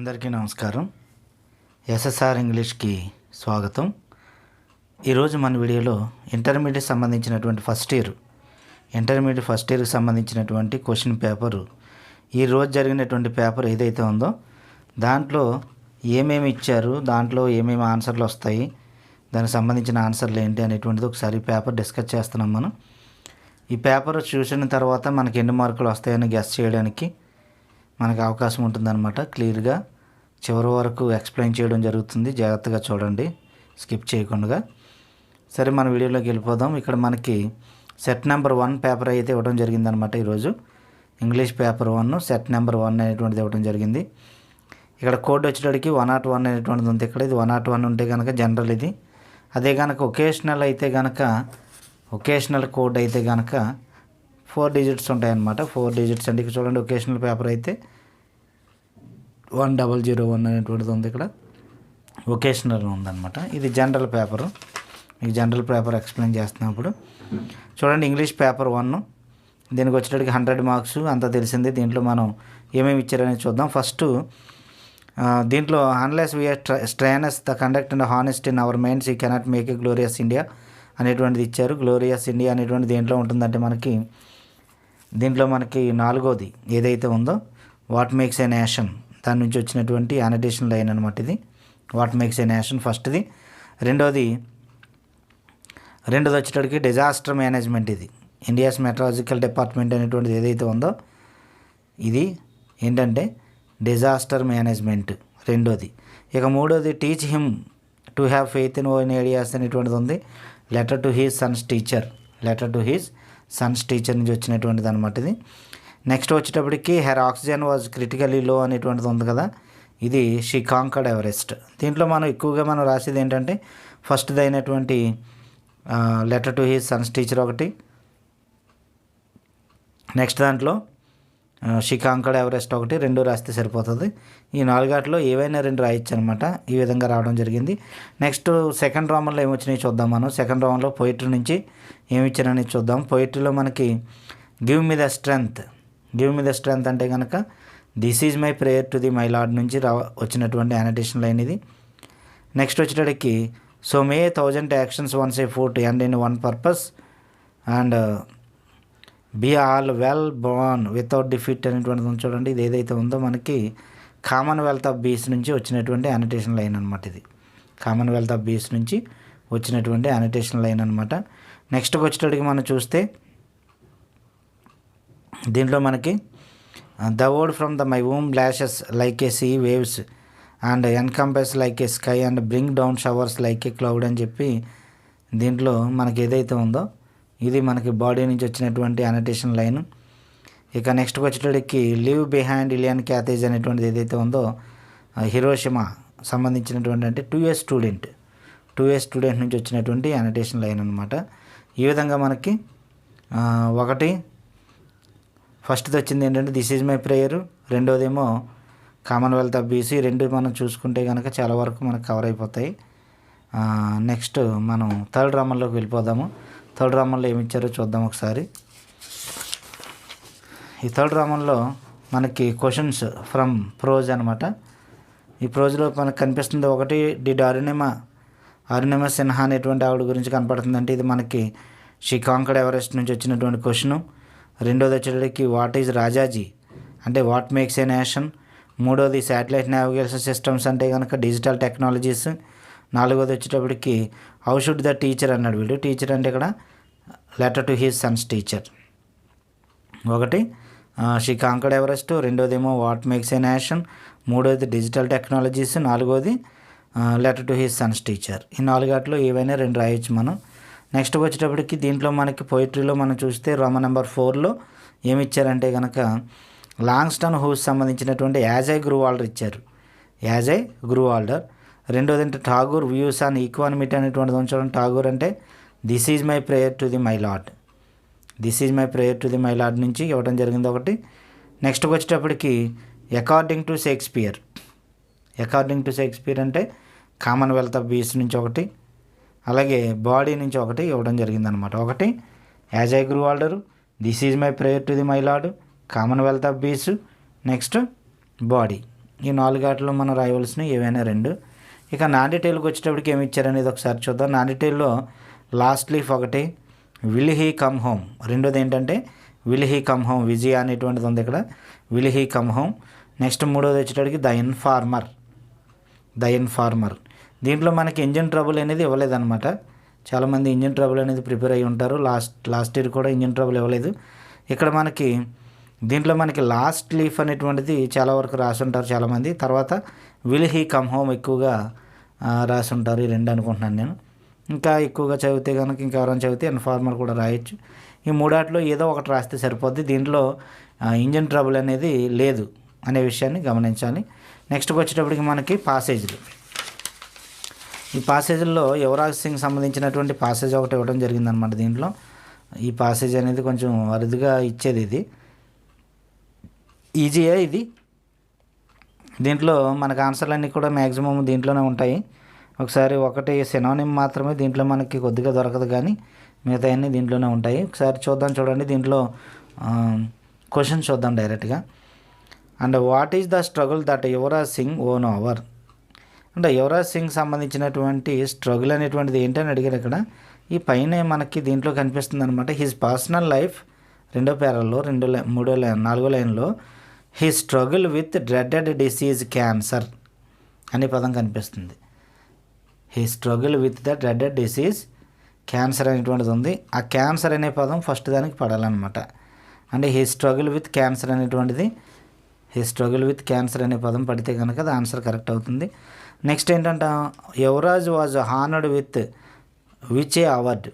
అందరికీ నమస్కారం. ఎస్ఎస్ఆర్ ఇంగ్లీష్కి స్వాగతం. ఈరోజు మన వీడియోలో ఇంటర్మీడియట్ సంబంధించినటువంటి ఇంటర్మీడియట్ ఫస్ట్ ఇయర్కి సంబంధించినటువంటి క్వశ్చన్ పేపరు ఈరోజు జరిగినటువంటి పేపర్ ఏదైతే ఉందో దాంట్లో ఏమేమి ఇచ్చారు, దాంట్లో ఏమేమి ఆన్సర్లు వస్తాయి, దానికి సంబంధించిన ఆన్సర్లు ఏంటి అనేటువంటిది ఒకసారి పేపర్ డిస్కస్ చేస్తున్నాం. మనం ఈ పేపర్ చూసిన తర్వాత మనకి ఎన్ని మార్కులు వస్తాయని గెస్ చేయడానికి మనకు అవకాశం ఉంటుందన్నమాట. క్లియర్గా చివరి వరకు ఎక్స్ప్లెయిన్ చేయడం జరుగుతుంది. జాగ్రత్తగా చూడండి, స్కిప్ చేయకుండా. సరే, మన వీడియోలోకి వెళ్ళిపోదాం. ఇక్కడ మనకి సెట్ నెంబర్ 1 పేపర్ అయితే ఇవ్వడం జరిగిందనమాట. ఈరోజు ఇంగ్లీష్ పేపర్ 1 సెట్ నెంబర్ 1 అనేటువంటిది ఇవ్వడం జరిగింది. ఇక్కడ కోడ్ వచ్చేటడికి 101 అనేటువంటిది ఉంది. ఇక్కడ ఇది 101 ఉంటే కనుక జనరల్ ఇది. అదే కనుక ఒకేషనల్ అయితే కనుక ఒకేషనల్ కోడ్ అయితే కనుక 4 డిజిట్స్ ఉంటాయన్నమాట. 4 డిజిట్స్ అంటే ఇక్కడ చూడండి, ఒకేషనల్ పేపర్ అయితే 1001 అనేటువంటిది ఉంది. ఇక్కడ ఒకేషనల్ ఉందన్నమాట. ఇది జనరల్ పేపరు. మీకు జనరల్ పేపర్ ఎక్స్ప్లెయిన్ చేస్తున్నప్పుడు చూడండి, ఇంగ్లీష్ పేపర్ 1 దీనికి వచ్చేటప్పటికి 100 మార్క్స్ అంతా తెలిసిందే. దీంట్లో మనం ఏమేమి ఇచ్చారనేది చూద్దాం. ఫస్ట్ దీంట్లో unless we are strenuous the conduct and honest in our minds you cannot make a glorious India అనేటువంటిది ఇచ్చారు. గ్లోరియస్ ఇండియా అనేటువంటి దేంట్లో ఉంటుందంటే దీంట్లో మనకి 4వది ఏదైతే ఉందో వాట్ మేక్స్ ఏ నేషన్, దాని నుంచి వచ్చినటువంటి యానిటేషన్ లైన్ అనమాట. ఇది వాట్ మేక్స్ ఏ నేషన్ ఫస్ట్ది. రెండోది వచ్చేటప్పటికి డిజాస్టర్ మేనేజ్మెంట్. ఇది ఇండియాస్ మెట్రాలజికల్ డిపార్ట్మెంట్ అనేటువంటిది ఏదైతే ఉందో ఇది ఏంటంటే డిజాస్టర్ మేనేజ్మెంట్ రెండోది. ఇక మూడోది teach him to have faith in own ideas అనేటువంటిది ఉంది. Letter to he's Sons teacher నుంచి వచ్చినటువంటిది అనమాట ఇది. నెక్స్ట్ వచ్చేటప్పటికి హెర్ ఆక్సిజన్ వాజ్ క్రిటికలీ లో అనేటువంటిది ఉంది కదా, ఇది షీ కాంకర్డ్ ఎవరెస్ట్. దీంట్లో మనం ఎక్కువగా రాసేది ఏంటంటే ఫస్ట్ది అయినటువంటి letter to he's Sons teacher ఒకటి, నెక్స్ట్ దాంట్లో షీ కాంకర్డ్ ఎవరెస్ట్ ఒకటి, 2 రాస్తే సరిపోతుంది. ఈ 4 ఏవైనా 2 రాయొచ్చు అనమాట. ఈ విధంగా రావడం జరిగింది. నెక్స్ట్ సెకండ్ రోమన్లో ఏమొచ్చినాయి చూద్దాం. మనం సెకండ్ రోమన్లో పోయిటరీ నుంచి ఏమి ఇచ్చారనేది చూద్దాం. పోయిటరీలో మనకి గివ్ మీ ద స్ట్రెంగ్త్ అంటే కనుక this is my prayer to thee my lord నుంచి వచ్చినటువంటి యానిటేషన్ లైన్ ఇది. నెక్స్ట్ వచ్చేటడికి so may 1000 actions once afoot and in one purpose and be all well born without defeat అనేటువంటిది ఉంది చూడండి. ఇది ఏదైతే ఉందో మనకి కామన్వెల్త్ ఆఫ్ బీస్ నుంచి వచ్చినటువంటి యానిటేషన్ లైన్ అనమాట. ఇది కామన్వెల్త్ ఆఫ్ బీస్ నుంచి వచ్చినటువంటి యానిటేషన్ లైన్ అనమాట. నెక్స్ట్కి వచ్చేటడికి మనం చూస్తే దీంట్లో మనకి the word from the my womb lashes like a sea waves and encompass like a sky and bring down showers like a cloud అని చెప్పి దీంట్లో మనకి ఏదైతే ఉందో ఇది మనకి బాడీ నుంచి వచ్చినటువంటి యానిటేషన్ లైన్. ఇక నెక్స్ట్కి వచ్చేటడికి లీవ్ బిహైండ్ ఇలియన్ క్యాథేజ్ అనేటువంటిది ఏదైతే ఉందో హిరోషిమా సంబంధించినటువంటి అంటే 2 ఇయర్స్ స్టూడెంట్ నుంచి వచ్చినటువంటి యానిటేషన్ లైన్ అనమాట. ఈ విధంగా మనకి ఒకటి ఫస్ట్ది వచ్చింది ఏంటంటే దిస్ ఈజ్ మై ప్రేయరు, రెండోదేమో కామన్వెల్త్ ఆఫ్ బీసీ. 2 మనం చూసుకుంటే కనుక చాలా వరకు మనకు కవర్ అయిపోతాయి. నెక్స్ట్ మనం థర్డ్ రామన్లోకి వెళ్ళిపోదాము. థర్డ్ రామన్లో ఏమి ఇచ్చారో చూద్దాం ఒకసారి. ఈ థర్డ్ రామన్లో మనకి క్వశ్చన్స్ ఫ్రమ్ ప్రోజ్ అనమాట. ఈ ప్రోజ్లో మనకు కనిపిస్తుంది ఒకటి డిడ్ అరుణిమ సిన్హా అనేటువంటి ఆవిడ గురించి కనపడుతుందంటే ఇది మనకి షీ కాంకర్డ్ ఎవరెస్ట్ నుంచి వచ్చినటువంటి క్వశ్చను. రెండోది వచ్చేటప్పటికి వాట్ ఈజ్ రాజాజీ అంటే వాట్ మేక్స్ ఏ నేషన్. మూడోది శాటిలైట్ నావిగేషన్ సిస్టమ్స్ అంటే కనుక డిజిటల్ టెక్నాలజీస్. 4వది వచ్చేటప్పటికి హౌ షుడ్ ద టీచర్ అన్నాడు వీడు. టీచర్ అంటే ఇక్కడ letter to his son's teacher. ఒకటి షీ కాంకర్డ్ ఎవరెస్ట్, రెండోదేమో వాట్ మేక్స్ ఏ నేషన్, మూడోది డిజిటల్ టెక్నాలజీస్, 4వది letter to his son's teacher. ఈ 4 ఏవైనా 2 రాయొచ్చు మనం. నెక్స్ట్ వచ్చేటప్పటికి దీంట్లో మనకి పోయిటరీలో మనం చూస్తే రోమన్ నెంబర్ 4లో ఏమి ఇచ్చారంటే కనుక లాంగ్స్టన్ హూస్ సంబంధించినటువంటి యాజ్ ఐ గ్రూవాల్డర్ ఇచ్చారు. రెండోది అంటే ఠాగూర్ వ్యూస్ ఆన్ ఈక్వానిమిటీ అనేటువంటిది చూడండి. ఠాగూర్ అంటే this is my prayer to thee my lord నుంచి ఇవ్వడం జరిగింది ఒకటి. నెక్స్ట్కి వచ్చేటప్పటికి అకార్డింగ్ టు షేక్స్పియర్ అంటే కామన్వెల్త్ ఆఫ్ బీస్ నుంచి ఒకటి, అలాగే బాడీ నుంచి ఒకటి ఇవ్వడం జరిగిందనమాట. ఒకటి as I grew older, this is my prayer to thee my lord, commonwealth of bees, next body. ఈ 4 ఆటల్లో మనం రాయవలసినవి ఏవైనా 2. ఇక నాన్ డీటెయిల్కి వచ్చేటప్పటికి ఏమి ఇచ్చారనేది ఒకసారి చూద్దాం. నాన్ డీటెయిల్లో లాస్ట్ లీఫ్ ఒకటి, విల్ హీ కమ్ హోమ్. రెండోది ఏంటంటే విల్ హీ కమ్ హోమ్, విజయ అనేటువంటిది ఉంది ఇక్కడ, will he come home. Next మూడోది వచ్చేటప్పటికి ద ఇన్ఫార్మర్. దీంట్లో మనకి ఇంజిన్ ట్రబుల్ అనేది ఇవ్వలేదన్నమాట. చాలామంది ఇంజిన్ ట్రబుల్ అనేది ప్రిపేర్ అయ్యి ఉంటారు. లాస్ట్ ఇయర్ కూడా ఇంజిన్ ట్రబుల్ ఇవ్వలేదు. ఇక్కడ దీంట్లో మనకి లాస్ట్ లీఫ్ అనేటువంటిది చాలా వరకు రాసి ఉంటారు చాలామంది. తర్వాత విల్ హీ కమ్ హోమ్ ఎక్కువగా రాసి ఉంటారు. ఈ 2 అనుకుంటున్నాను నేను. ఇంకా ఎక్కువగా చదివితే కనుక ఇంకెవరైనా చదివితే ఇన్ఫార్మర్ కూడా రాయొచ్చు. ఈ 3 ఆటలో ఏదో ఒకటి రాస్తే సరిపోద్ది. దీంట్లో ఇంజిన్ ట్రబుల్ అనేది లేదు అనే విషయాన్ని గమనించాలి. నెక్స్ట్కి వచ్చేటప్పటికి మనకి పాసేజ్లు. ఈ పాసేజ్ల్లో యువరాజ్ సింగ్ సంబంధించినటువంటి పాసేజ్ ఒకటి ఇవ్వడం జరిగిందనమాట. దీంట్లో ఈ పాసేజ్ అనేది కొంచెం అరుదుగా ఇచ్చేది, ఇది ఈజీయే ఇది. దీంట్లో మనకు ఆన్సర్లన్నీ కూడా మ్యాక్సిమం దీంట్లోనే ఉంటాయి. ఒకసారి ఒకటి సినోనిమ్ మాత్రమే దీంట్లో మనకి కొద్దిగా దొరకదు, కానీ మిగతా అన్నీ దీంట్లోనే ఉంటాయి. ఒకసారి చూడండి. దీంట్లో క్వశ్చన్ చూద్దాం డైరెక్ట్గా. And what is the struggle that Yuvraj Singh own over. అంటే యువరాజ్ సింగ్ సంబంధించినటువంటి స్ట్రగుల్ అనేటువంటిది ఏంటని అడిగారు ఇక్కడ. ఈ పైన మనకి దీంట్లో కనిపిస్తుంది అనమాట. హిజ్ పర్సనల్ లైఫ్ 2వ పేరాలో 4వ లైన్లో he struggle with dreaded disease cancer అనే పదం కనిపిస్తుంది. He struggle with the dreaded disease cancer అనేటువంటిది ఉంది. ఆ క్యాన్సర్ అనే పదం ఫస్ట్ దానికి పడాలన్నమాట. అంటే హీ స్ట్రగుల్ విత్ క్యాన్సర్ అనేటువంటిది, హీ స్ట్రగుల్ విత్ క్యాన్సర్ అనే పదం పడితే కనుక అది ఆన్సర్ కరెక్ట్ అవుతుంది. నెక్స్ట్ ఏంటంటే Yuvraj was honoured with which A award.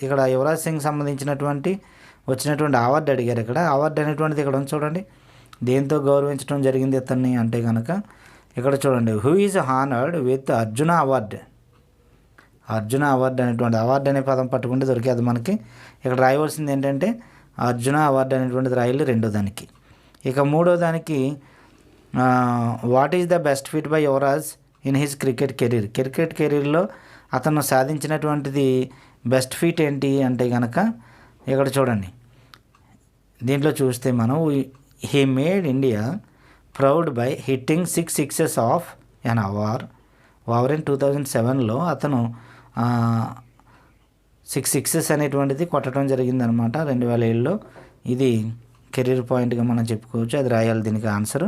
ఇక్కడ యువరాజ్ సింగ్ సంబంధించినటువంటి వచ్చినటువంటి అవార్డు అడిగారు. ఇక్కడ అవార్డు అనేటువంటిది ఇక్కడ చూడండి, దేంతో గౌరవించడం జరిగింది ఇతన్ని అంటే కనుక ఇక్కడ చూడండి, who is honoured with Arjuna award. Arjuna award అనేటువంటి అవార్డు అనే పదం పట్టుకుంటే దొరికేది మనకి. ఇక్కడ రాయవలసింది ఏంటంటే అర్జున అవార్డు అనేటువంటిది రాయాలి 2వ దానికి. ఇక 3వ దానికి what is the best feet by Yuvraj in his cricket కెరీర్లో అతను సాధించినటువంటిది బెస్ట్ ఫీట్ ఏంటి అంటే కనుక ఇక్కడ చూడండి, దీంట్లో చూస్తే మనం he made India proud by hitting 6 sixes off an over in 2007లో అతను 6 సిక్సెస్ అనేటువంటిది కొట్టడం జరిగిందనమాట 2007లో. ఇది కెరీర్ పాయింట్గా మనం చెప్పుకోవచ్చు. అది రాయాలి దీనికి answer.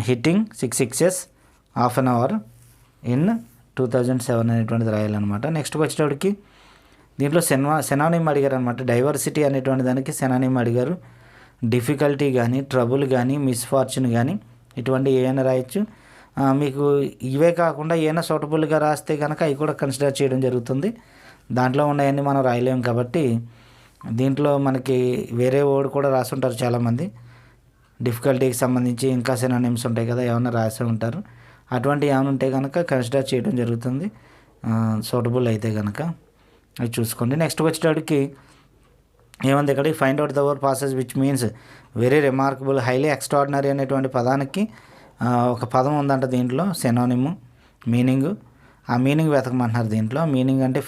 Hitting 6 sixes off an over in 2007 అనేటువంటిది రాయాలన్నమాట. నెక్స్ట్కి వచ్చేటప్పటికి దీంట్లో సెనానిమ్ అడిగారు అనమాట. డైవర్సిటీ అనేటువంటి దానికి సెనానిమ్ అడిగారు. డిఫికల్టీ కానీ, ట్రబుల్ కానీ, మిస్ఫార్చ్యూన్ కానీ ఇటువంటి ఏమైనా రాయొచ్చు. మీకు ఇవే కాకుండా ఏమైనా సూటబుల్గా రాస్తే కనుక అవి కూడా కన్సిడర్ చేయడం జరుగుతుంది. దాంట్లో ఉన్నాయన్నీ మనం రాయలేము కాబట్టి దీంట్లో మనకి వేరే వర్డ్ కూడా రాసి ఉంటారు చాలామంది. డిఫికల్టీకి సంబంధించి ఇంకా సినానిమ్స్ ఉంటాయి కదా, ఏమైనా రాసి ఉంటారు. అటువంటివి ఏమైనా ఉంటే కనుక కన్సిడర్ చేయడం జరుగుతుంది సూటబుల్ అయితే కనుక. అది చూసుకోండి. నెక్స్ట్ వచ్చేటప్పటికి ఏముంది ఇక్కడ, find out the word passes which means very remarkable, highly extraordinary అనేటువంటి పదానికి ఒక పదం ఉందంట దీంట్లో, సినోనిమ్ మీనింగ్. ఆ మీనింగ్ వెతకమంటున్నారు దీంట్లో. మీనింగ్ అంటే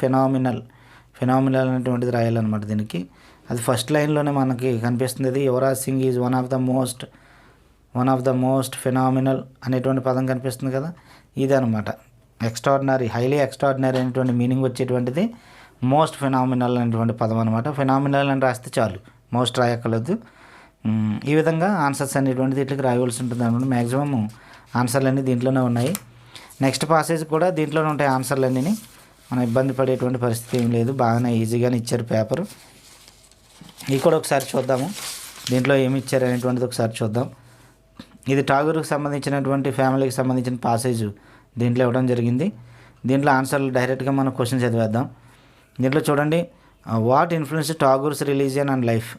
ఫినామినల్ అనేటువంటిది రాయాలన్నమాట దీనికి. అది ఫస్ట్ లైన్లోనే మనకి కనిపిస్తుంది. ఇది Yuvraj Singh is one of the most phenomenal అనేటువంటి పదం కనిపిస్తుంది కదా, ఇది అనమాట. ఎక్స్ట్రాడినరీ, హైలీ ఎక్స్ట్రాడినరీ అనేటువంటి మీనింగ్ వచ్చేటువంటిది మోస్ట్ ఫినామినల్ అనేటువంటి పదం అనమాట. ఫినామినల్ అని రాస్తే చాలు, మోస్ట్ రాయక్కర్లేదు. ఈ విధంగా ఆన్సర్స్ అనేటువంటిది ఇట్లకి రాయవలసి ఉంటుంది అనమాట. మ్యాక్సిమం ఆన్సర్లు అన్నీ దీంట్లోనే ఉన్నాయి. నెక్స్ట్ పాసేజ్ కూడా దీంట్లోనే ఉంటాయి ఆన్సర్లన్నీ. మనం ఇబ్బంది పడేటువంటి పరిస్థితి ఏం లేదు, బాగానే ఈజీగానే ఇచ్చారు పేపరు. ఇది కూడా ఒకసారి చూద్దాము, దీంట్లో ఏమి ఇచ్చారు అనేటువంటిది ఒకసారి చూద్దాం. ఇది ఠాగూర్కి సంబంధించినటువంటి ఫ్యామిలీకి సంబంధించిన పాసేజ్ దీంట్లో ఇవ్వడం జరిగింది. దీంట్లో ఆన్సర్లు డైరెక్ట్గా మనం క్వశ్చన్ చదివేద్దాం. దీంట్లో చూడండి, what influence Tagore's religion and life.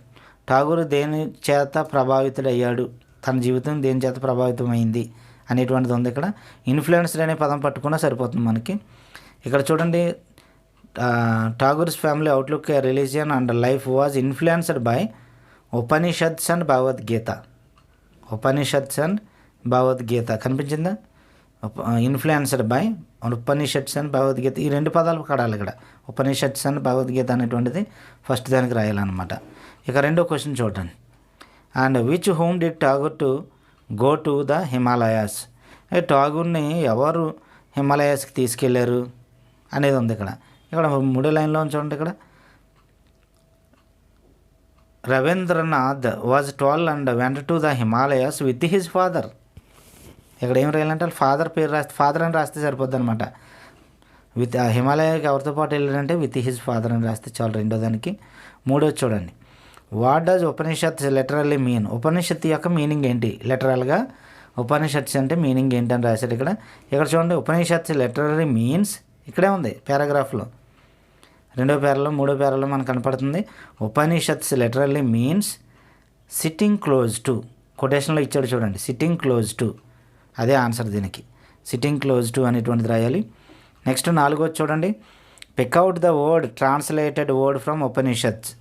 Tagore దేని చేత ప్రభావితుడయ్యాడు, తన జీవితం దేని చేత ప్రభావితమైంది అనేటువంటిది ఉంది ఇక్కడ. ఇన్ఫ్లుయెన్స్డ్ అనే పదం పట్టుకున్నా సరిపోతుంది మనకి. ఇక్కడ చూడండి, Tagore's family outlook religion and life was influenced by Upanishads and Bhagavad Gita కనిపించిందా? Influenced by Upanishads and Bhagavad Gita, ఈ 2 పదాలు కడాలి ఇక్కడ. ఉపనిషత్స్ అండ్ భగవద్గీత అనేటువంటిది ఫస్ట్ దానికి రాయాలన్నమాట. ఇక రెండో క్వశ్చన్ చూడండి, and with whom did Tagore to go to the Himalayas. ఠాగూర్ని ఎవరు హిమాలయాస్కి తీసుకెళ్లారు అనేది ఉంది ఇక్కడ. ఇక్కడ మూడో లైన్లో చూడండి. ఇక్కడ Rabindranath was 12 and went to the Himalayas with his father. ఇక్కడ ఏం రాయాలంటే ఫాదర్ పేరు రాస్తే, ఫాదర్ అని రాస్తే సరిపోద్ది అనమాట. విత్ హిమాలయాకి ఎవరితో పాటు వెళ్ళారంటే విత్ హిజ్ ఫాదర్ అని రాస్తే చాలు రెండో దానికి. మూడోది చూడండి, what does Upanishad literally mean. ఉపనిషత్తు యొక్క మీనింగ్ ఏంటి? లిటరల్గా ఉపనిషత్స్ అంటే మీనింగ్ ఏంటని రాశారు ఇక్కడ. ఇక్కడ చూడండి, ఉపనిషత్స్ లిటరల్లీ మీన్స్ ఇక్కడే ఉంది పారాగ్రాఫ్లో, రెండో పేరాలో మూడో పేరాలో మనకు కనపడుతుంది. Upanishads literally means sitting close to. కొటేషన్లో ఇచ్చాడు చూడండి, సిట్టింగ్ క్లోజ్ టు, అదే ఆన్సర్ దీనికి. సిట్టింగ్ క్లోజ్ టు అనేటువంటిది రాయాలి. నెక్స్ట్ నాలుగోది చూడండి, pick out the word translated word from Upanishads.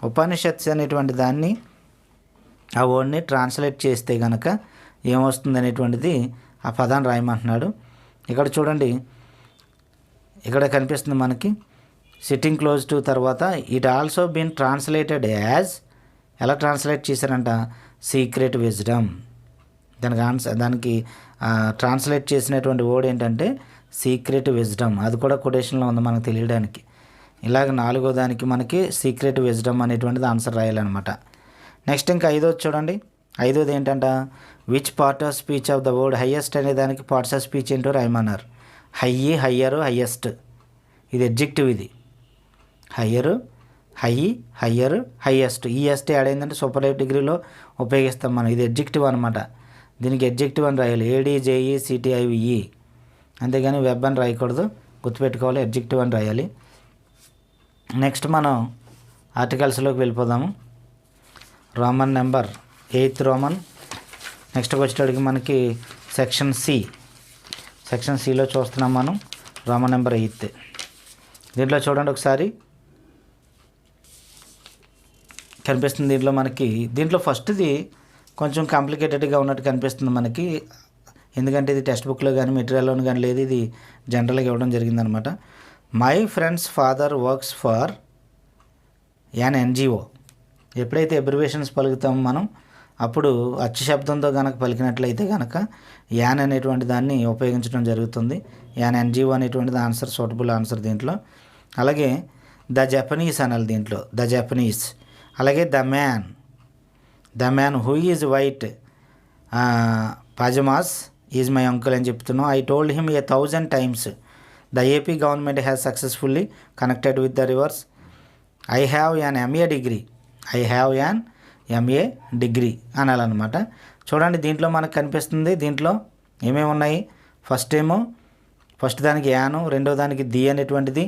Upanishads అనేటువంటి దాన్ని, ఆ వర్డ్ని ట్రాన్స్లేట్ చేస్తే కనుక ఏమొస్తుంది అనేటువంటిది ఆ పదాన్ని రాయమంటున్నాడు. ఇక్కడ చూడండి, ఇక్కడ కనిపిస్తుంది మనకి సిట్టింగ్ క్లోజ్ టు తర్వాత it also been translated as, ఎలా ట్రాన్స్లేట్ చేశారంట, సీక్రెట్ విజ్డమ్. దానికి ట్రాన్స్లేట్ చేసినటువంటి వర్డ్ ఏంటంటే సీక్రెట్ విజ్డమ్. అది కూడా కొటేషన్లో ఉంది మనకు తెలియడానికి. ఇలాగ నాలుగో దానికి మనకి సీక్రెట్ విజ్డమ్ అనేటువంటిది ఆన్సర్ రాయాలన్నమాట. నెక్స్ట్ ఇంకా ఐదోది చూడండి, ఐదోది ఏంటంట, which part of speech of the word highest అనే దానికి పార్ట్స్ ఆఫ్ స్పీచ్ ఏంటో రాయమన్నారు. హయ్యి, హయ్యరు, హయ్యెస్ట్, ఇది ఎడ్జెక్టివ్. ఇది హయ్యరు, హయ్యి, హయ్యరు, హయ్యెస్ట్. ఈఎస్ట్ యాడ్ అయిందంటే సూపర్లేటివ్ డిగ్రీలో ఉపయోగిస్తాం మనం. ఇది ఎడ్జెక్టివ్ అనమాట. దీనికి ఎడ్జెక్టివ్ అని రాయాలి, ఏడీజేఈ సిటిఐవిఈ, అంతేగాని వెబ్ అని రాయకూడదు, గుర్తుపెట్టుకోవాలి, ఎడ్జెక్టివ్ అని రాయాలి. నెక్స్ట్ మనం ఆర్టికల్స్లోకి వెళ్ళిపోదాము. Roman number 8 Roman. నెక్స్ట్ వచ్చేటడికి మనకి సెక్షన్ సి. సెక్షన్ సిలో చూస్తున్నాం మనం రోమన్ నెంబర్ 8. దీంట్లో చూడండి ఒకసారి కనిపిస్తుంది. దీంట్లో మనకి ఫస్ట్ది కొంచెం కాంప్లికేటెడ్గా ఉన్నట్టు కనిపిస్తుంది మనకి, ఎందుకంటే ఇది టెక్స్ట్ బుక్లో కానీ మెటీరియల్లోని కానీ లేదు, ఇది జనరల్గా ఇవ్వడం జరిగిందనమాట. My friends father works for an NGO. ఎప్పుడైతే అబ్రివేషన్స్ పలుకుతామో మనం, అప్పుడు అచ్చు శబ్దంతో కనుక పలికినట్లయితే కనుక యాన్ అనేటువంటి దాన్ని ఉపయోగించడం జరుగుతుంది. యాన్ ఎన్జిఓ అనేటువంటిది ఆన్సర్, సూటబుల్ ఆన్సర్ దీంట్లో. అలాగే ద జపనీస్ అనాలి దీంట్లో, ద జపనీస్. అలాగే the man who is white pyjamas is my uncle అని చెప్తున్నాం. I told him 1000 times the AP government has successfully connected with the rivers. I have an MA degree అనాలన్నమాట. చూడండి దీంట్లో మనకు కనిపిస్తుంది, దీంట్లో ఏమేమి ఉన్నాయి. ఫస్ట్ దానికి యాను, రెండో దానికి ది అనేటువంటిది,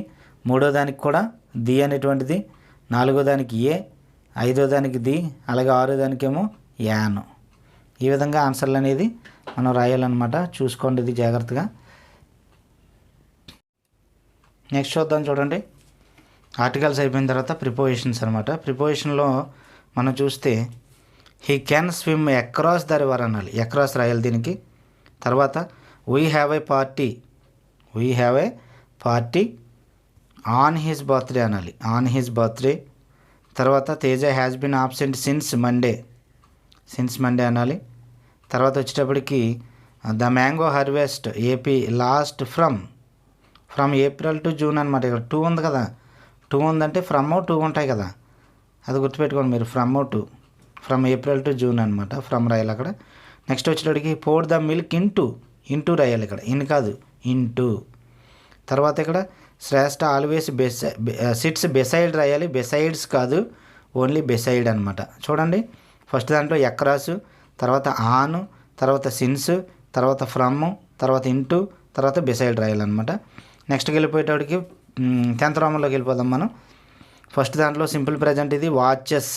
మూడో దానికి కూడా ది అనేటువంటిది, నాలుగో దానికి ఏ, ఐదో దానికి ది, అలాగే ఆరో దానికేమో యాను. ఈ విధంగా ఆన్సర్లు అనేది మనం రాయాలన్నమాట. చూసుకోండి ఇది జాగ్రత్తగా. నెక్స్ట్ చూద్దాం చూడండి, ఆర్టికల్స్ అయిపోయిన తర్వాత ప్రిపోజిషన్స్ అనమాట. ప్రిపోజిషన్లో మనం చూస్తే he can swim across the river అనాలి, అక్రాస్ రాయాలి దీనికి. తర్వాత we have a party on his birthday అనాలి, ఆన్ హిజ్ బర్త్డే. తర్వాత Teja has been absent since Monday అనాలి. తర్వాత వచ్చేటప్పటికి the mango harvest AP last from April to June అనమాట. ఇక్కడ 2 ఉంది కదా, 2 ఉందంటే ఫ్రమ్ 2 ఉంటాయి కదా, అది గుర్తుపెట్టుకోండి మీరు. ఫ్రమ్ ఏప్రిల్ టు జూన్ అనమాట, ఫ్రమ్ రాయాలి అక్కడ. నెక్స్ట్ వచ్చేటప్పటికి పోర్ ద మిల్క్ ఇంటూ రాయాలి ఇక్కడ, ఇన్ కాదు ఇంటూ. తర్వాత ఇక్కడ శ్రేష్ఠ ఆల్వేస్ సిట్స్ బెసైడ్ రాయాలి, బెసైడ్స్ కాదు, ఓన్లీ బెసైడ్ అనమాట. చూడండి ఫస్ట్ దాంట్లో ఎక్రాసు, తర్వాత ఆను, తర్వాత సిన్స్, తర్వాత ఫ్రమ్, తర్వాత ఇంటూ, తర్వాత బెసైడ్ రాయాలన్నమాట. నెక్స్ట్కి వెళ్ళిపోయేటప్పటికి 10th రోమన్లోకి వెళ్ళిపోదాం మనం. ఫస్ట్ దాంట్లో సింపుల్ ప్రజెంట్ ఇది వాచెస్,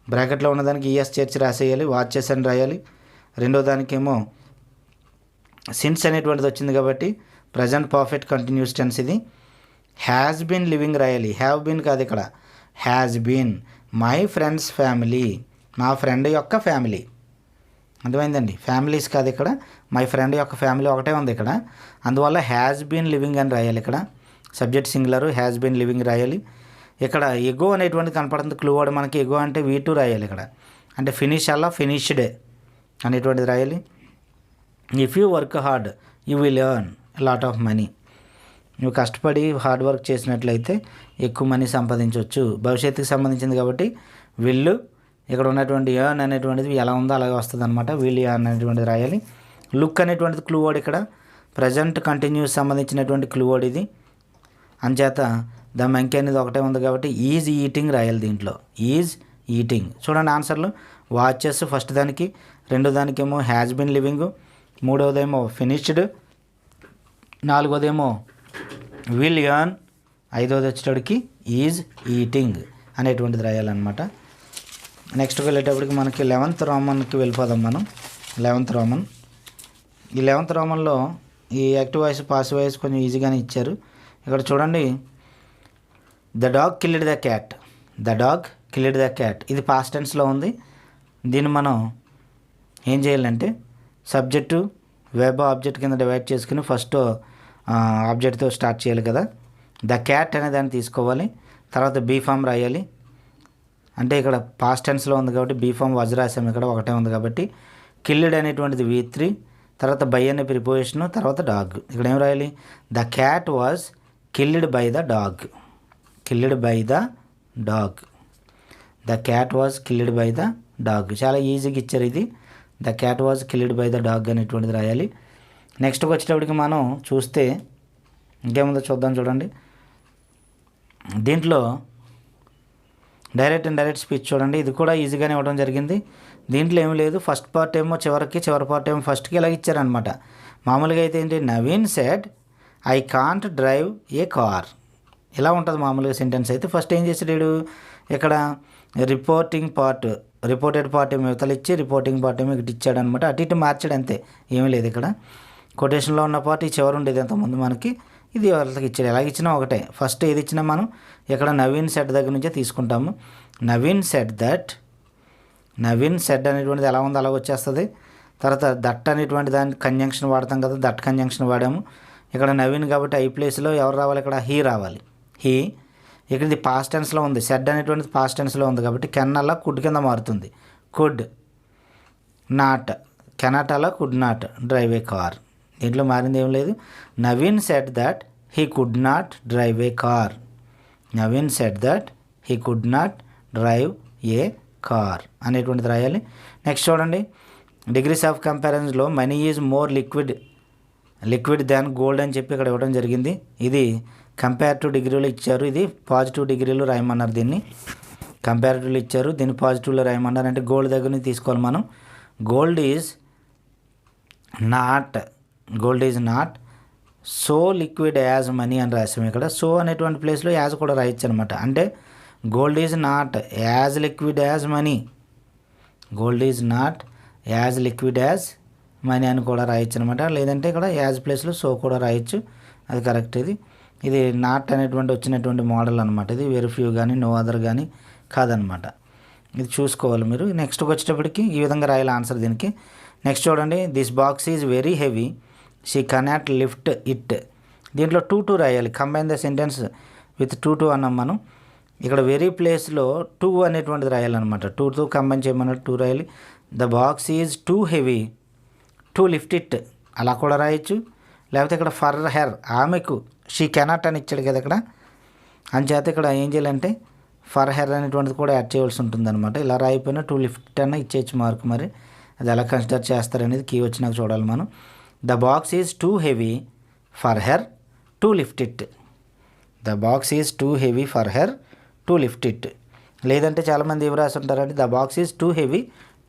బ్రాకెట్లో ఉన్నదానికి ఈఎస్ చేర్చి రాసేయాలి, వాచెస్ అని రాయాలి. రెండో దానికేమో సిన్స్ అనేటువంటిది వచ్చింది కాబట్టి ప్రజెంట్ పర్ఫెక్ట్ కంటిన్యూస్ టెన్స్ ఇది. హ్యాస్ బీన్ లివింగ్ రాయాలి, హ్యావ్ బీన్ కాదు ఇక్కడ, has been. My friends family, మా ఫ్రెండ్ యొక్క ఫ్యామిలీ, అర్థమైందండి, ఫ్యామిలీస్ కాదు ఇక్కడ, మై ఫ్రెండ్ యొక్క ఫ్యామిలీ ఒకటే ఉంది ఇక్కడ, అందువల్ల హ్యాస్ బీన్ లివింగ్ అని రాయాలి ఇక్కడ. Subject singular, has been living రాయాలి. ఇక్కడ ఎగో అనేటువంటి కనపడుతుంది క్లూ వర్డ్ మనకి, ఎగో అంటే V2 రాయాలి ఇక్కడ, అంటే ఫినిష్ అలా ఫినిష్డ్ అనేటువంటిది రాయాలి. If you work hard you will earn lot of money. నువ్వు కష్టపడి హార్డ్ వర్క్ చేసినట్లయితే ఎక్కువ మనీ సంపాదించవచ్చు. భవిష్యత్తుకి సంబంధించింది కాబట్టి విల్లు, ఇక్కడ ఉన్నటువంటి ఎర్న్ అనేటువంటిది ఎలా ఉందో అలాగే వస్తుంది అనమాట. విల్ ఎర్న్ అనేటువంటిది రాయాలి. లుక్ అనేటువంటిది క్లూ వర్డ్, ఇక్కడ ప్రజెంట్ కంటిన్యూస్ సంబంధించినటువంటి క్లూ వర్డ్ ఇది. అంచేత ద మంకీ అనేది ఒకటే ఉంది కాబట్టి ఈజ్ ఈటింగ్ రాయాలి దీంట్లో. Is eating. చూడండి ఆన్సర్లు. వాచెస్ ఫస్ట్ దానికి, రెండో దానికేమో హ్యాజ్ బిన్ లివింగ్, మూడవదేమో ఫినిష్డ్, నాలుగోదేమో విల్ ఎర్న్, ఐదవది వచ్చేటప్పటికి ఈజ్ ఈటింగ్ అనేటువంటిది రాయాలన్నమాట. నెక్స్ట్కి వెళ్ళేటప్పటికి మనకి 11th రోమన్కి వెళ్ళిపోదాం మనం. 11th Roman. ఈ 11th రోమన్లో ఈ యాక్టివ్ వాయిస్ పాసివ్ వాయిస్ కొంచెం ఈజీగానే ఇచ్చారు. ఇక్కడ చూడండి, the dog killed the cat. The dog killed the cat ఇది పాస్ట్ టెన్స్లో ఉంది. దీన్ని మనం ఏం చేయాలంటే సబ్జెక్టు వెబ్ ఆబ్జెక్ట్ కింద డివైడ్ చేసుకుని ఫస్ట్ ఆబ్జెక్ట్తో స్టార్ట్ చేయాలి కదా. ద క్యాట్ అనే దాన్ని తీసుకోవాలి. తర్వాత బీ ఫామ్ రాయాలి. అంటే ఇక్కడ పాస్ట్ టెన్స్లో ఉంది కాబట్టి బీ ఫామ్ వాజ్ రాసాము, ఇక్కడ ఒకటే ఉంది కాబట్టి. కిల్డ్ అనేటువంటిది V3, తర్వాత బై అనే ప్రిపోజిషను, తర్వాత డాగ్. ఇక్కడ ఏం రాయాలి? The cat was killed by the dog. Killed by the dog. The cat was killed by the dog. చాలా ఈజీగా ఇచ్చారు ఇది. The cat was killed by the dog అనేటువంటిది రాయాలి. నెక్స్ట్కి వచ్చేటప్పటికి మనం చూస్తే ఇంకేముందో చూద్దాం. చూడండి, దీంట్లో డైరెక్ట్ అండ్ డైరెక్ట్ స్పీచ్ చూడండి. ఇది కూడా ఈజీగానే ఇవ్వడం జరిగింది. దీంట్లో ఏమి లేదు. ఫస్ట్ పార్ట్ ఏమో చివరికి, చివరి పార్ట్ ఏమో ఫస్ట్కి ఇలా ఇచ్చారనమాట. మామూలుగా అయితే ఏంటి, Naveen said I can't drive a car, ఇలా ఉంటుంది మామూలుగా సెంటెన్స్ అయితే. ఫస్ట్ ఏం చేసాడు ఇక్కడ, రిపోర్టింగ్ పార్ట్, రిపోర్టెడ్ పార్ట్ ఏమో ఇవతలు ఇచ్చి రిపోర్టింగ్ పార్ట్ ఏమో ఇక్కడ ఇచ్చాడు అనమాట. అటు ఇటు మార్చాడు అంతే, ఏమీ లేదు ఇక్కడ. కొటేషన్లో ఉన్న పార్ట్ ఈ చివరి ఉండేది అంతకుముందు మనకి, ఇది వాళ్ళకి ఇచ్చాడు. ఎలాగ ఇచ్చినా ఒకటే. ఫస్ట్ ఏది ఇచ్చినా మనం ఇక్కడ నవీన్ సెడ్ దగ్గర నుంచే తీసుకుంటాము. Naveen said that, Naveen said అనేటువంటిది ఎలా ఉందో అలాగ వచ్చేస్తుంది. తర్వాత దట్ అనేటువంటి దాన్ని కంజంక్షన్ వాడతాం కదా, దట్ కంజంక్షన్ వాడాము. ఇక్కడ నవీన్ కాబట్టి ఐ ప్లేస్లో ఎవరు రావాలి, ఇక్కడ హీ రావాలి. హీ. ఇక్కడ ఇది పాస్ట్ టెన్స్లో ఉంది. సెడ్ అనేటువంటిది పాస్ట్ టెన్స్లో ఉంది కాబట్టి కెన్ అలా కుడ్ కింద మారుతుంది. కుడ్ నాట్, కెనాట్ అలా could not drive a car. దీంట్లో మారింది ఏం లేదు. Naveen said that he could not drive a car. Naveen said that he could not drive a car అనేటువంటిది రాయాలి. నెక్స్ట్ చూడండి, డిగ్రీస్ ఆఫ్ కంపారిజన్లో money is more liquid than gold అని చెప్పి ఇక్కడ ఇవ్వడం జరిగింది. ఇది కంపారిటివ్ డిగ్రీలో ఇచ్చారు. ఇది పాజిటివ్ డిగ్రీలో రాయమన్నారు. దీన్ని కంపారిటివ్లో ఇచ్చారు, దీన్ని పాజిటివ్లో రాయమన్నారు. అంటే గోల్డ్ దగ్గర నుంచి తీసుకోవాలి మనం. Gold is not so liquid as money అని రాసాము ఇక్కడ. సో అనేటువంటి ప్లేస్లో యాజ్ కూడా రాయొచ్చు అనమాట. అంటే gold is not as liquid as money. Gold is not as liquid as money అని కూడా రాయొచ్చు అనమాట. లేదంటే ఇక్కడ యాజ్ ప్లేస్లో సో కూడా రాయొచ్చు, అది కరెక్ట్. ఇది నాట్ అనేటువంటి వచ్చినటువంటి మోడల్ అనమాట. ఇది వెరీ ఫ్యూ కానీ నో అదర్ కానీ కాదనమాట. ఇది చూసుకోవాలి మీరు. నెక్స్ట్కి వచ్చేటప్పటికి ఈ విధంగా రాయాలి ఆన్సర్ దీనికి. నెక్స్ట్ చూడండి, this box is very heavy she cannot lift it. దీంట్లో టూ రాయాలి. Combine the sentence with two అన్నాం మనం. ఇక్కడ వెరీ ప్లేస్లో టూ అనేటువంటిది రాయాలన్నమాట. టూ కంబైన్ చేయమన్నట్టు టూ రాయాలి. The box is too heavy to lift it అలా కూడా రాయొచ్చు. లేకపోతే ఇక్కడ ఫర్ హెర్, ఆమెకు షీ కెనాట్ అని ఇచ్చాడు కదా ఇక్కడ. అంచేత ఇక్కడ ఏం చేయాలంటే ఫర్ హెర్ అనేటువంటిది కూడా యాడ్ చేయవలసి ఉంటుంది అనమాట. ఇలా రాయిపోయినా టూ లిఫ్ట్ అన్న ఇచ్చేయచ్చు మార్క్. మరి అది ఎలా కన్సిడర్ చేస్తారనేది కీ వచ్చినాక చూడాలి మనం. The box is too heavy for her to lift it. The box is too heavy for her to lift it. లేదంటే చాలామంది ఏమి రాసి ఉంటారంటే the box is too heavy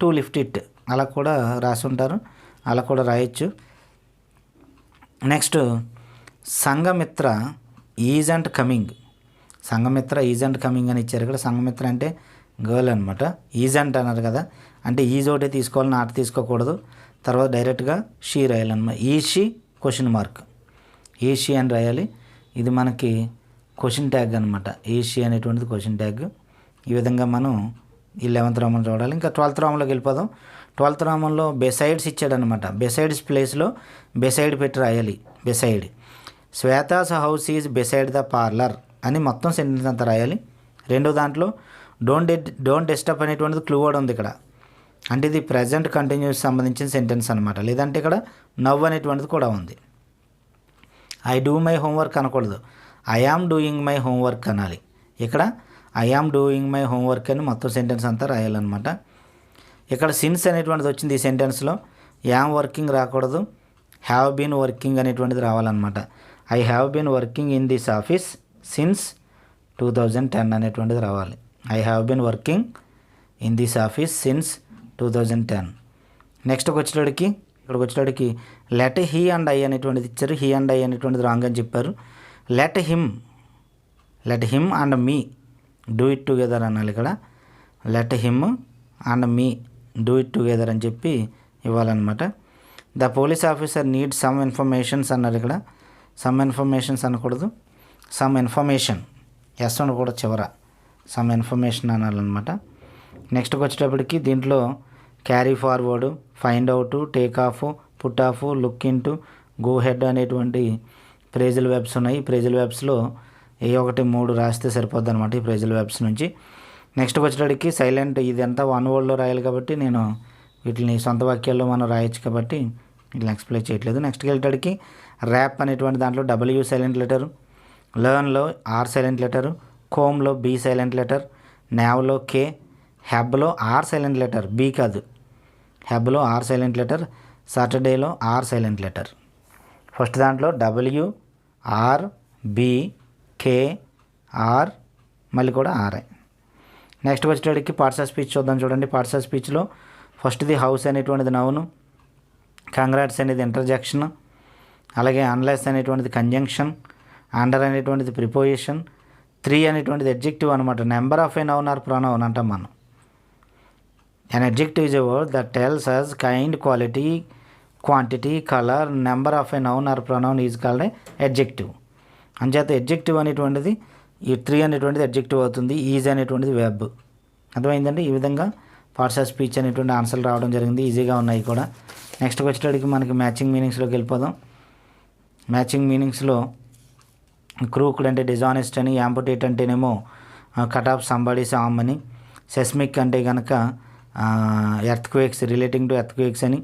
to lift it అలా కూడా రాసి ఉంటారు. అలా కూడా రాయొచ్చు. Next, Sanghamitra isn't coming. Sanghamitra isn't coming అని ఇచ్చారు ఇక్కడ. సంఘమిత్ర అంటే గర్ల్ అనమాట. ఈజంట్ అన్నారు కదా, అంటే ఈజ్ ఒకటే తీసుకోవాలి, నాట్ తీసుకోకూడదు. తర్వాత డైరెక్ట్గా షీ రాయాలన్నమాట. ఈ షీ క్వశ్చన్ మార్క్, ఈ షీ అని రాయాలి. ఇది మనకి క్వశ్చన్ ట్యాగ్ అనమాట. ఈ షీ అనేటువంటిది క్వశ్చన్ ట్యాగ్. ఈ విధంగా మనం 11th రోమన్ చూడాలి. ఇంకా 12th రోమన్లోకి వెళ్ళిపోదాం. 12th రోమన్లో బెసైడ్స్ ఇచ్చాడనమాట. బెసైడ్స్ ప్లేస్లో బెసైడ్ పెట్టి రాయాలి. Beside. Shweta's house is beside the parlour అని మొత్తం సెంటెన్స్ అంతా రాయాలి. రెండో దాంట్లో డోంట్ డిస్టర్బ్ అనేటువంటిది క్లూ వర్డ్ ఉంది ఇక్కడ. అంటే ఇది ప్రజెంట్ కంటిన్యూస్ సంబంధించిన సెంటెన్స్ అనమాట. లేదంటే ఇక్కడ నవ్ అనేటువంటిది కూడా ఉంది. ఐ డూ మై హోంవర్క్ అనకూడదు, I am doing my homework అనాలి. ఇక్కడ I am doing my homework అని మొత్తం సెంటెన్స్ అంతా రాయాలన్నమాట. ఇక్కడ సిన్స్ అనేటువంటిది వచ్చింది ఈ సెంటెన్స్లో. యామ్ వర్కింగ్ రాకూడదు, హ్యావ్ బీన్ వర్కింగ్ అనేటువంటిది రావాలన్నమాట. I have been working in this office since 2010 అనేటువంటిది రావాలి. I have been working in this office since 2010. నెక్స్ట్కి వచ్చేటడికి లెట్ హీ అండ్ ఐ అనేటువంటిది ఇచ్చారు. హీ అండ్ ఐ అనేటువంటిది రాంగ్ అని చెప్పారు. Let him and me do it together అనాలి. ఇక్కడ let him and me do it together అని చెప్పి ఇవ్వాలన్నమాట. The police officer need some informations అన్నారు. ఇక్కడ సమ్ ఇన్ఫర్మేషన్స్ అనకూడదు, సమ్ ఇన్ఫర్మేషన్ ఎస్ అనకూడదు చివర, సమ్ ఇన్ఫర్మేషన్ అనాలన్నమాట. నెక్స్ట్కి వచ్చేటప్పటికి దీంట్లో carry forward, find out, take off, put off, look in to, go head అనేటువంటి ప్రేజల్ వెబ్స్ ఉన్నాయి. ఈ ప్రేజల్ వెబ్స్లో ఏ ఒకటి 3 రాస్తే సరిపోద్ది అనమాట ఈ ప్రేజల్ వెబ్స్ నుంచి. నెక్స్ట్కి వచ్చేటప్పటికి సైలెంట్, ఇదంతా వన్ వర్డ్లో రాయాలి కాబట్టి నేను వీటిని సొంత వాక్యాల్లో మనం రాయొచ్చు కాబట్టి వీటిని ఎక్స్ప్లెయిన్ చేయట్లేదు. నెక్స్ట్కి వెళ్ళేటడికి ర్యాప్ అనేటువంటి దాంట్లో డబ్ల్యూ సైలెంట్ లెటరు, లెర్న్లో ఆర్ సైలెంట్ లెటరు, కోమ్లో బి సైలెంట్ లెటర్, నావ్లో కే, హ్యాబ్లో ఆర్ సైలెంట్ లెటర్, బి కాదు, హ్యాబ్లో ఆర్ సైలెంట్ లెటర్, సాటర్డేలో ఆర్ సైలెంట్ లెటర్. ఫస్ట్ దాంట్లో W R B K R మళ్ళీ కూడా ఆర్ఐ. నెక్స్ట్ వచ్చేటడికి పార్ట్స్ ఆఫ్ స్పీచ్ చూద్దాం. చూడండి, పార్ట్స్ ఆఫ్ స్పీచ్లో ఫస్ట్ది హౌస్ అనేటువంటిది నౌను, కంగ్రాట్స్ అనేది ఇంటర్జెక్షన్, అలాగే అన్లెస్ అనేటువంటిది కంజంక్షన్, అండర్ అనేటువంటిది ప్రిపోజిషన్, 3 అనేటువంటిది ఎడ్జెక్టివ్ అనమాట. Number of a noun are pronoun అంటాం మనం. An adjective is a word that tells us kind, quality, quantity, color. Number of a noun or pronoun is called adjective. అంచేత adjective అనేటువంటిది ఈ 3 అనేటువంటిది adjective అవుతుంది, is అనేటువంటిది web. అర్థమైందండి. ఈ విధంగా పార్ట్స్ ఆఫ్ స్పీచ్ అనేటువంటి ఆన్సర్లు రావడం జరిగింది. ఈజీగా ఉన్నాయి కూడా. నెక్స్ట్ వచ్చేటడికి మనకి మ్యాచింగ్ మీనింగ్స్లోకి వెళ్ళిపోదాం. మ్యాచింగ్ మీనింగ్స్లో క్రూక్డ్ అంటే డిజానెస్ట్ అని, యాంపుటేట్ అంటేనేమో కట్ ఆఫ్ సంబడీ సామ్ అని, సెస్మిక్ అంటే కనుక ఎర్త్క్వేక్స్, రిలేటింగ్ టు ఎర్త్క్వేక్స్ అని,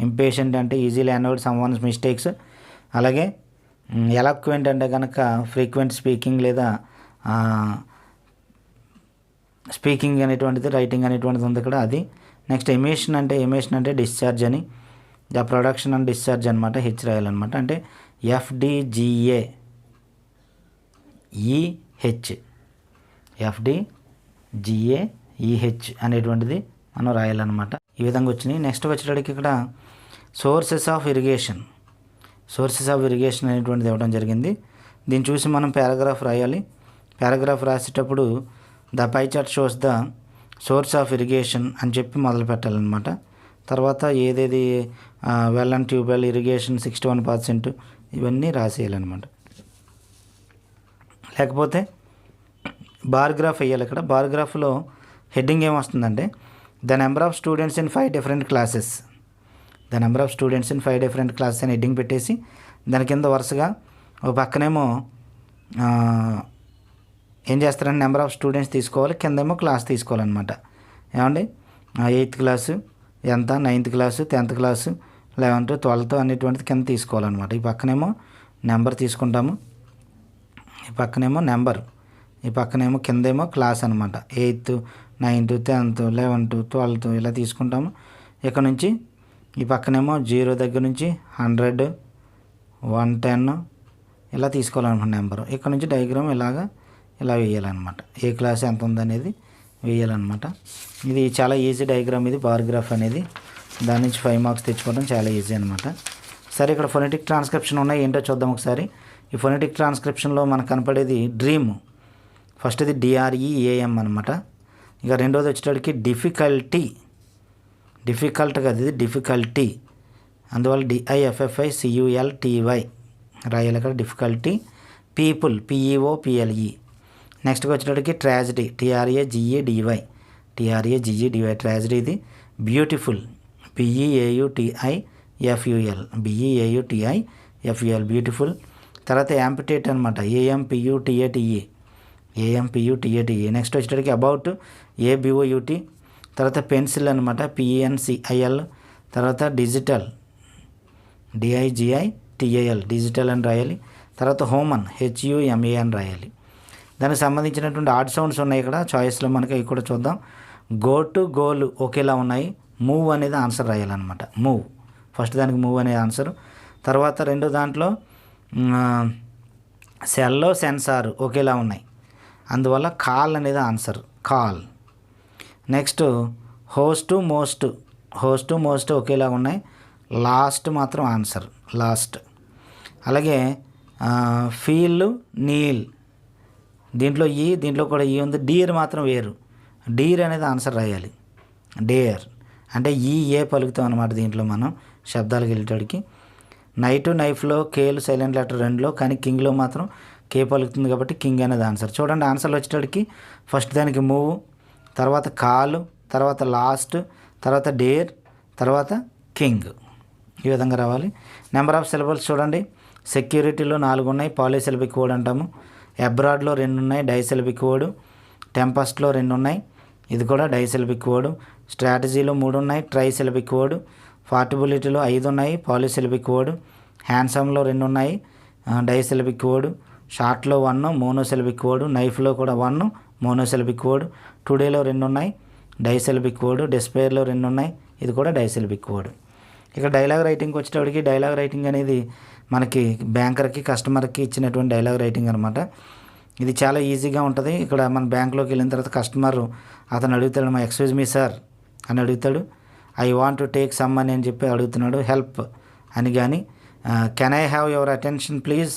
ఇంపేషెంట్ అంటే ఈజీలీ అన్వర్డ్ సమ్వన్స్ మిస్టేక్స్, అలాగే ఎలాక్వెంట్ అంటే కనుక ఫ్రీక్వెంట్ స్పీకింగ్ లేదా స్పీకింగ్ అనేటువంటిది, రైటింగ్ అనేటువంటిది ఉంది ఇక్కడ అది. నెక్స్ట్ ఎమేషన్ అంటే డిశ్చార్జ్ అని, ద ప్రొడక్షన్ అండ్ డిశ్చార్జ్ అనమాట, హెచ్ రాయాలన్నమాట. అంటే FDGAEH అనేటువంటిది మనం రాయాలన్నమాట. ఈ విధంగా వచ్చినాయి. నెక్స్ట్ వచ్చేటడికి ఇక్కడ సోర్సెస్ ఆఫ్ ఇరిగేషన్ అనేటువంటిది ఇవ్వడం జరిగింది. దీన్ని చూసి మనం పారాగ్రాఫ్ రాయాలి. పారాగ్రాఫ్ రాసేటప్పుడు the pie chart shows the source of irrigation అని చెప్పి మొదలు పెట్టాలన్నమాట. తర్వాత ఏదేది వెల్ అండ్ ట్యూబ్వెల్ ఇరిగేషన్ 61% ఇవన్నీ రాసేయాలన్నమాట. లేకపోతే బార్గ్రాఫ్ వేయాలి. ఇక్కడ బార్గ్రాఫ్లో హెడ్డింగ్ ఏమొస్తుందంటే the number of students in 5 different classes అని హెడ్డింగ్ పెట్టేసి దాని కింద వరుసగా ఒక పక్కనేమో ఏం చేస్తారంటే నెంబర్ ఆఫ్ స్టూడెంట్స్ తీసుకోవాలి, కిందేమో క్లాస్ తీసుకోవాలన్నమాట. ఏమండి 8th క్లాసు ఎంత, 9th class, 10th class, 11th, 12th అనేటువంటిది కింద తీసుకోవాలన్నమాట. ఈ పక్కనేమో నెంబర్ తీసుకుంటాము, ఈ పక్కనేమో నెంబర్, ఈ పక్కనేమో కిందేమో క్లాస్ అనమాట. 8th, 9th, 10th, 11th, 12th ఇలా తీసుకుంటాము. ఇక్కడ నుంచి ఈ పక్కనేమో 0 దగ్గర నుంచి 100, 110 ఇలా తీసుకోవాలన్నమాట నెంబరు. ఇక్కడ నుంచి డయాగ్రామ్ ఇలా వేయాలన్నమాట. ఏ క్లాస్ ఎంత ఉందనేది వేయాలన్నమాట. ఇది చాలా ఈజీ డయాగ్రామ్, ఇది బార్గ్రాఫ్ అనేది. దాని నుంచి 5 మార్క్స్ తెచ్చుకోవడం చాలా ఈజీ అనమాట. సరే, ఇక్కడ ఫొనెటిక్ ట్రాన్స్క్రిప్షన్ ఉన్నాయి, ఏంటో చూద్దాం ఒకసారి. ఈ ఫొనెటిక్ ట్రాన్స్క్రిప్షన్లో మనకు కనపడేది డ్రీమ్, ఫస్ట్ది DREAM అనమాట. ఇక రెండోది వచ్చేటప్పటికి డిఫికల్ట్ కదా, ఇది డిఫికల్టీ, అందువల్ల DIFFICULTY రాయాలి ఇక్కడ డిఫికల్టీ. People PEOPLE. నెక్స్ట్కి వచ్చేటప్పటికి ట్రాజడీ TRAGEDY ట్రాజడీ. ఇది బ్యూటిఫుల్ BEAUTIFUL బ్యూటిఫుల్. తర్వాత యాంపిటేట్ అనమాట AMPUTATE. నెక్స్ట్ వచ్చేటప్పటికి అబౌట్ ABOUT. తర్వాత పెన్సిల్ అనమాట, PENCIL. తర్వాత డిజిటల్, DIGITAL, డిజిటల్ అని రాయాలి. తర్వాత హ్యూమన్, HUMA అని రాయాలి. దానికి సంబంధించినటువంటి ఆడ్ సౌండ్స్ ఉన్నాయి ఇక్కడ చాయిస్లో మనకి, అవి కూడా చూద్దాం. గో టు, గోలు ఒకేలా ఉన్నాయి. మూవ్ అనేది ఆన్సర్ రాయాలన్నమాట. మూవ్ ఫస్ట్ దానికి మూవ్ అనే ఆన్సర్. తర్వాత రెండో దాంట్లో సెల్లో సెన్సార్ ఒకేలా ఉన్నాయి, అందువల్ల కాల్ అనేది answer, call. Next host most ఒకేలా ఉన్నాయి, లాస్ట్ మాత్రం ఆన్సర్, లాస్ట్. అలాగే ఫీల్, నీల్, దీంట్లో కూడా ఈ ఉంది. డీర్ మాత్రం వేరు, డీర్ అనేది ఆన్సర్ రాయాలి. డేర్ అంటే ఏ పలుకుతాం అనమాట దీంట్లో మనం శబ్దాలకు వెళ్ళేటడికి. నైట్, నైఫ్లో కేలు సైలెంట్ లెటర్ 2లో, కానీ కింగ్లో మాత్రం కే పలుకుతుంది కాబట్టి కింగ్ అనేది ఆన్సర్. చూడండి ఆన్సర్లు వచ్చేటడికి ఫస్ట్ దానికి మూవ్, తర్వాత కాలు, తర్వాత లాస్ట్, తర్వాత డేర్, తర్వాత కింగ్, ఈ విధంగా రావాలి. నెంబర్ ఆఫ్ సిలబల్స్ చూడండి. సెక్యూరిటీలో 4 ఉన్నాయి, పాలీసిలబిక్ వర్డ్ అంటాము. అబ్రాడ్లో 2 ఉన్నాయి, డైసిలబిక్ వర్డ్. టెంపస్ట్లో 2 ఉన్నాయి, ఇది కూడా డైసిలబిక్ వర్డ్. స్ట్రాటజీలో 3 ఉన్నాయి, ట్రైసిలబిక్ వర్డ్. ఫార్టిబిలిటీలో 5 ఉన్నాయి, పాలీసిలబిక్ వర్డ్. హ్యాండ్సమ్లో 2 ఉన్నాయి, డైసిలబిక్ వర్డ్. షార్ట్లో 1, మోనోసిలబిక్ వర్డ్. నైఫ్లో కూడా 1, మోనోసిలబిక్ వర్డ్. టుడేలో 2 ఉన్నాయి, డైసిలబిక్ వర్డ్. డిస్పైర్లో 2 ఉన్నాయి, ఇది కూడా డైసిలబిక్ వర్డ్. ఇక డైలాగ్ రైటింగ్కి వచ్చేటప్పటికి డైలాగ్ రైటింగ్ అనేది మనకి బ్యాంకర్కి, కస్టమర్కి ఇచ్చినటువంటి డైలాగ్ రైటింగ్ అనమాట. ఇది చాలా ఈజీగా ఉంటుంది. ఇక్కడ మన బ్యాంక్లోకి వెళ్ళిన తర్వాత కస్టమర్ అతను అడుగుతాడు, మా ఎక్స్క్యూజ్ మీ సార్ అని అడుగుతాడు. I want to take some money అని చెప్పి అడుగుతున్నాడు, హెల్ప్ అని కానీ, can I have your attention please,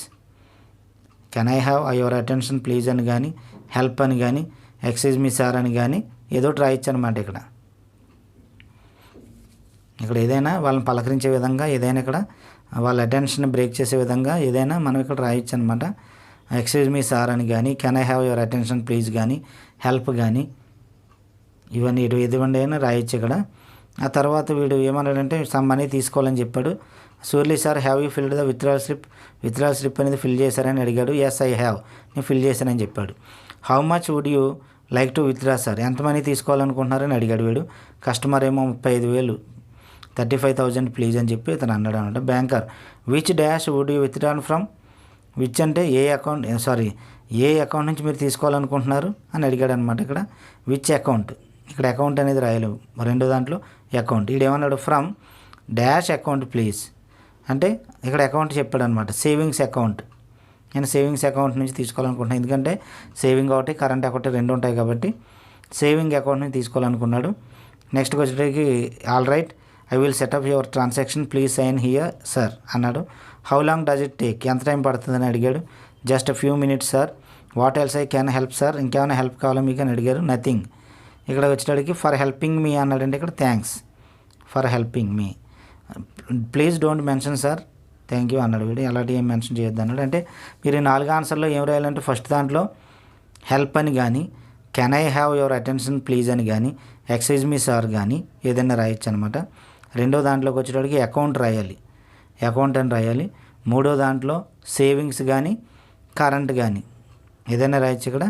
అని కానీ, హెల్ప్ అని కానీ, ఎక్స్క్యూజ్ మీ సార్ అని కానీ ఏదో రాయొచ్చు అనమాట. ఇక్కడ ఏదైనా వాళ్ళని పలకరించే విధంగా, ఏదైనా ఇక్కడ వాళ్ళ అటెన్షన్ బ్రేక్ చేసే విధంగా ఏదైనా మనం ఇక్కడ రాయొచ్చు అనమాట. ఎక్స్క్యూజ్ మీ సార్ అని కానీ, can I have your attention please కానీ, హెల్ప్ కానీ, ఇవన్నీ ఎటువంటి అయినా రాయొచ్చు ఇక్కడ. ఆ తర్వాత వీడు ఏమన్నాడంటే సమ్ మనీ తీసుకోవాలని చెప్పాడు. Surely sir have you filled the withdrawal slip అనేది ఫిల్ చేశారని అడిగాడు. ఎస్ ఐ హ్యావ్, నేను ఫిల్ చేశానని చెప్పాడు. How much would you like to withdraw sir, ఎంత మనీ తీసుకోవాలనుకుంటున్నారని అడిగాడు వీడు. కస్టమర్ ఏమో 35,000, 35,000 ప్లీజ్ అని చెప్పి అతను అన్నాడు అనమాట. Banker which dash would you withdrawn from, which అంటే ఏ అకౌంట్ నుంచి మీరు తీసుకోవాలనుకుంటున్నారు అని అడిగాడు అనమాట. ఇక్కడ విచ్ అకౌంట్, ఇక్కడ అకౌంట్ అనేది రాయలేము, రెండో దాంట్లో అకౌంట్. ఈడేమన్నాడు ఫ్రమ్ డాష్ అకౌంట్ ప్లీజ్ అంటే ఇక్కడ అకౌంట్ చెప్పాడు అనమాట. సేవింగ్స్ అకౌంట్, నేను సేవింగ్స్ అకౌంట్ నుంచి తీసుకోవాలనుకుంటున్నాను, ఎందుకంటే సేవింగ్ ఒకటి కరెంట్ అకౌంట్ 2 ఉంటాయి కాబట్టి సేవింగ్ అకౌంట్ నుంచి తీసుకోవాలనుకున్నాడు. నెక్స్ట్ వచ్చేటికి all right I will set up your transaction please sign here sir అన్నాడు. How long does it take, ఎంత టైం పడుతుందని అడిగాడు. Just few minutes sir. What else I can help sir, ఇంకేమైనా హెల్ప్ కావాలా మీకు అని అడిగారు. నథింగ్. ఇక్కడ వచ్చేటడికి ఫర్ హెల్పింగ్ మీ అన్నాడంటే ఇక్కడ thanks for helping me, please don't mention sir, thank you అన్నాడు వీడు. అలాంటి ఏం మెన్షన్ చేయొద్దు అన్నాడు. అంటే మీరు ఈ 4 ఆన్సర్లో ఏం రాయాలంటే ఫస్ట్ దాంట్లో హెల్ప్ అని కానీ, can I have your attention please అని కానీ, ఎక్స్క్యూజ్ మీ సార్ కానీ ఏదైనా రాయొచ్చు అనమాట. రెండో దాంట్లోకి వచ్చేటడికి అకౌంట్ అని రాయాలి. మూడో దాంట్లో సేవింగ్స్ కానీ కరెంట్ కానీ ఏదైనా రాయొచ్చు. ఇక్కడ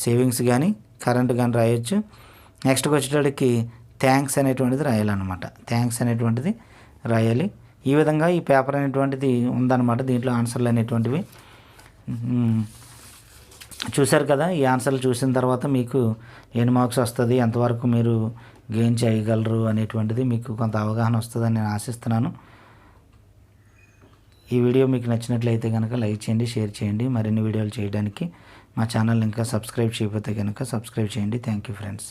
సేవింగ్స్ కానీ కరెంట్ కానీ రాయొచ్చు. నెక్స్ట్కి వచ్చేటడికి థ్యాంక్స్ అనేటువంటిది రాయాలన్నమాట. థ్యాంక్స్ అనేటువంటిది రాయాలి. ఈ విధంగా ఈ పేపర్ అనేటువంటిది ఉందన్నమాట. దీంట్లో ఆన్సర్లు అనేటువంటివి చూశారు కదా. ఈ ఆన్సర్లు చూసిన తర్వాత మీకు ఎన్ని మార్క్స్ వస్తుంది, ఎంతవరకు మీరు గెయిన్ చేయగలరు అనేటువంటిది మీకు కొంత అవగాహన వస్తుందని నేను ఆశిస్తున్నాను. ఈ వీడియో మీకు నచ్చినట్లయితే కనుక లైక్ చేయండి, షేర్ చేయండి. మరిన్ని వీడియోలు చేయడానికి మా ఛానల్ ఇంకా సబ్స్క్రైబ్ చేయకపోతే కనుక సబ్స్క్రైబ్ చేయండి. Thank you friends.